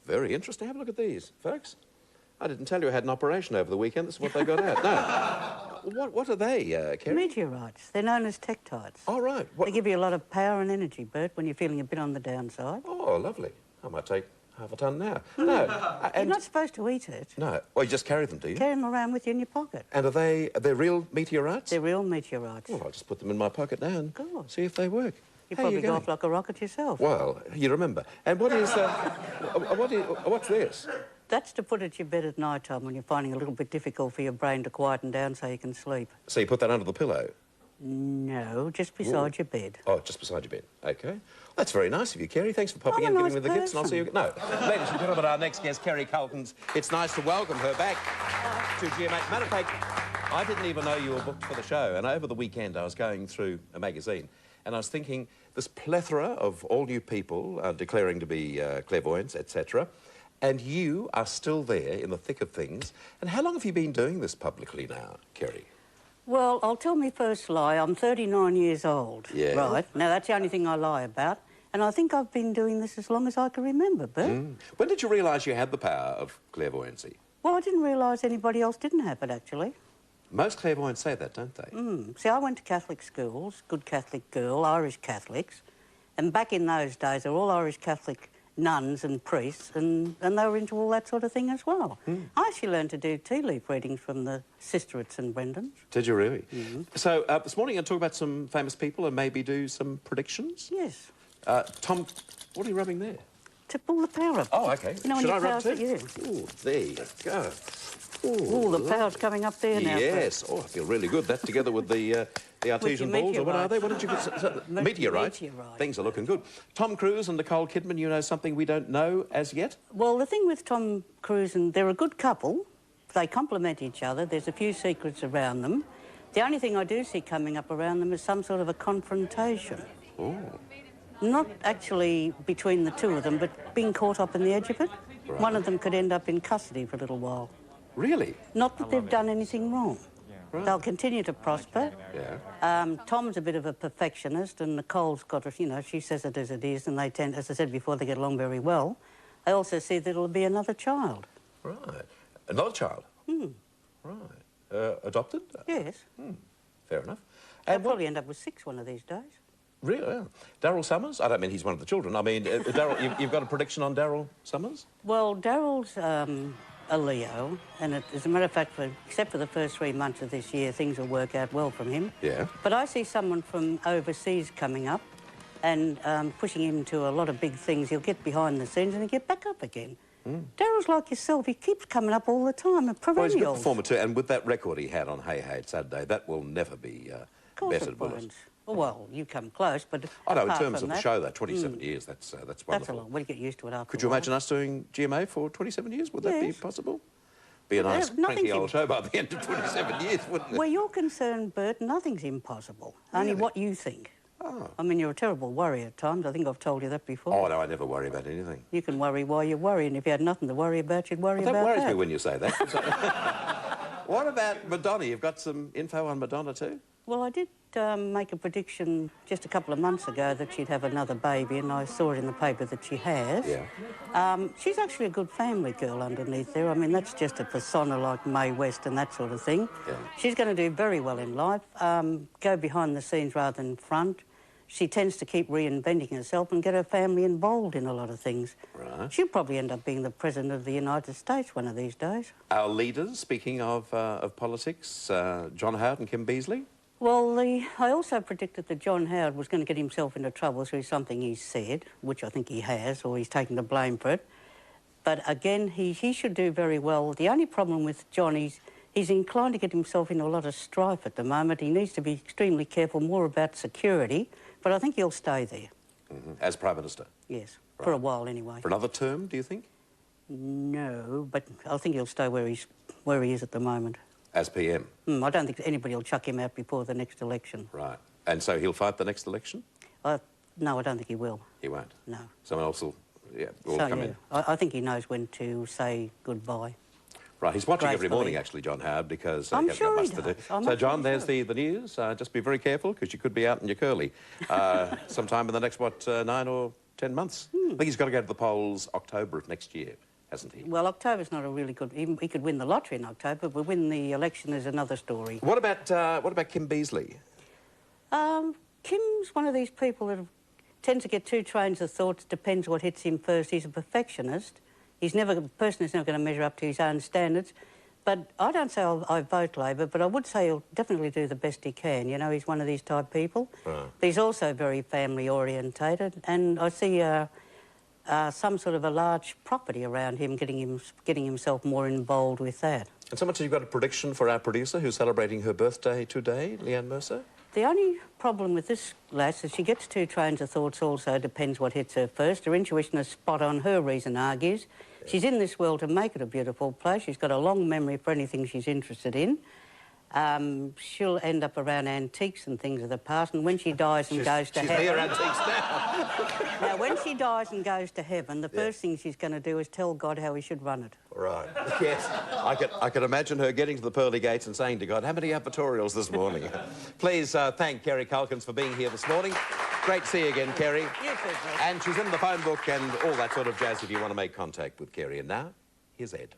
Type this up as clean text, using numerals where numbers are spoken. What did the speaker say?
very interesting. Have a look at these, folks. I didn't tell you I had an operation over the weekend. This is what they got out. No. What are they, Kerry? Meteorites. They're known as tektites. Oh, right. They give you a lot of power and energy, Bert, when you're feeling a bit on the downside. Oh, lovely. I might take half a tonne now. No. You're not supposed to eat it. No. Well, you just carry them, do you? Carry them around with you in your pocket. And are they real meteorites? They're real meteorites. Well, I'll just put them in my pocket now and Good. see if they work. You probably go off like a rocket yourself. Well, you remember. And what is... what's this? That's to put at your bed at night time when you're finding it a little bit difficult for your brain to quieten down so you can sleep. So you put that under the pillow? No, just beside your bed. Oh, just beside your bed. OK. That's very nice of you, Kerry. Thanks for popping in and giving me the gifts, and I'll see you... No. Ladies and gentlemen, our next guest, Kerry Kulkens. It's nice to welcome her back to GMA. Matter of fact, I didn't even know you were booked for the show, and over the weekend I was going through a magazine, and I was thinking, this plethora of all new people declaring to be clairvoyants, etc., and you are still there in the thick of things. And how long have you been doing this publicly now, Kerry? Well, I'll tell me first lie. I'm 39 years old. Yeah. Right. Now, that's the only thing I lie about. And I think I've been doing this as long as I can remember, Bert. When did you realise you had the power of clairvoyancy? Well, I didn't realise anybody else didn't have it, actually. Most clairvoyants say that, don't they? See, I went to Catholic schools, good Catholic girl, Irish Catholics. And back in those days, they were all Irish Catholic nuns and priests, and they were into all that sort of thing as well. I actually learned to do tea leaf readings from the sister at St Brendan's. Did you really? So this morning you're going to talk about some famous people and maybe do some predictions? Yes. Tom, what are you rubbing there? To pull the power up. Oh, OK. You know, Should when I rub too? you? Ooh, there you go. Ooh, the power's coming up there now. Yes. Oh, I feel really good. That together with the artesian balls, or what are they? What did you put? Meteorites. Things are looking good. Tom Cruise and Nicole Kidman, you know something we don't know as yet? Well, the thing with Tom Cruise, and they're a good couple. They complement each other. There's a few secrets around them. The only thing I do see coming up around them is some sort of a confrontation. Oh. Not actually between the two of them, but being caught up in the edge of it. Right. One of them could end up in custody for a little while. Really? Not that they've done anything wrong. Right. They'll continue to prosper. Yeah. Tom's a bit of a perfectionist, and Nicole's got, you know, she says it as it is, and they tend, as I said before, they get along very well. I also see that it'll be another child. Right. Another child? Right. Adopted? Yes. Fair enough. They'll probably end up with 6 one of these days. Really? Yeah. Darryl Summers? I don't mean he's one of the children. I mean, Darryl, you've got a prediction on Darryl Summers? Well, Darryl's a Leo, and as a matter of fact, except for the first 3 months of this year, things will work out well from him. Yeah. But I see someone from overseas coming up and pushing him to a lot of big things. He'll get behind the scenes and he'll get back up again. Darryl's like yourself. He keeps coming up all the time, a perennial. Well, he's a good performer too, and with that record he had on Hey Hey It's Saturday, that will never be bettered, will it? Well, you come close, but I know, in terms of the show, though, 27 years, that's wonderful. That's a lot. We'll get used to it after Could you imagine us doing GMA for 27 years? Would that be possible? Be a nice, cranky old show by the end of 27 years, wouldn't it? Where you're concerned, Bert, nothing's impossible. Only what you think. Oh. I mean, you're a terrible worrier at times. I think I've told you that before. Oh, no, I never worry about anything. You can worry while you worry, and if you had nothing to worry about, you'd worry about that. That worries me when you say that. What about Madonna? You've got some info on Madonna too? Well, I did make a prediction just a couple of months ago that she'd have another baby, and I saw it in the paper that she has. Yeah. She's actually a good family girl underneath there. I mean, that's just a persona like Mae West and that sort of thing. Yeah. She's going to do very well in life, go behind the scenes rather than front. She tends to keep reinventing herself and get her family involved in a lot of things. Right. She'll probably end up being the President of the United States one of these days. Our leaders, speaking of politics, John Howard and Kim Beazley? Well, I also predicted that John Howard was going to get himself into trouble through something he said, which I think he has, or he's taken the blame for it. But again, he should do very well. The only problem with John is he's inclined to get himself into a lot of strife at the moment. He needs to be extremely careful, more about security, but I think he'll stay there. As Prime Minister? Yes, for a while anyway. For another term, do you think? No, but I think he'll stay where he is at the moment. As PM? I don't think anybody will chuck him out before the next election. Right. And so he'll fight the next election? No, I don't think he will. He won't? No. Someone else will come in? I think he knows when to say goodbye. Right, he's watching every morning, actually, John Howard, because I'm he's sure got he much to do. does. So, John, there's the news. Just be very careful, because you could be out in your curly sometime in the next, 9 or 10 months. I think he's got to go to the polls October of next year, hasn't he? Well, October's not a really good... He could win the lottery in October, but win the election is another story. What about Kim Beazley? Kim's one of these people that tends to get two trains of thoughts, depends what hits him first. He's a perfectionist. He's never a person who's never going to measure up to his own standards. But I don't say I vote Labor, but I would say he'll definitely do the best he can. You know, he's one of these type people. Right. But he's also very family-orientated, and I see some sort of a large property around him, getting himself more involved with that. And so much, you've got a prediction for our producer who's celebrating her birthday today, Leanne Mercer? The only problem with this lass is she gets two trains of thoughts also, depends what hits her first. Her intuition is spot on, her reason argues. Yeah. She's in this world to make it a beautiful place. She's got a long memory for anything she's interested in. She'll end up around antiques and things of the past, and when she dies and goes to heaven... She's near antiques now. Now, when she dies and goes to heaven, the first thing she's going to do is tell God how he should run it. Right. Yes. I could imagine her getting to the pearly gates and saying to God, how many advertorials this morning? Please thank Kerry Kulkens for being here this morning. Great to see you again, Kerry. You too, Chris. And she's in the phone book and all that sort of jazz if you want to make contact with Kerry. And now, here's Ed.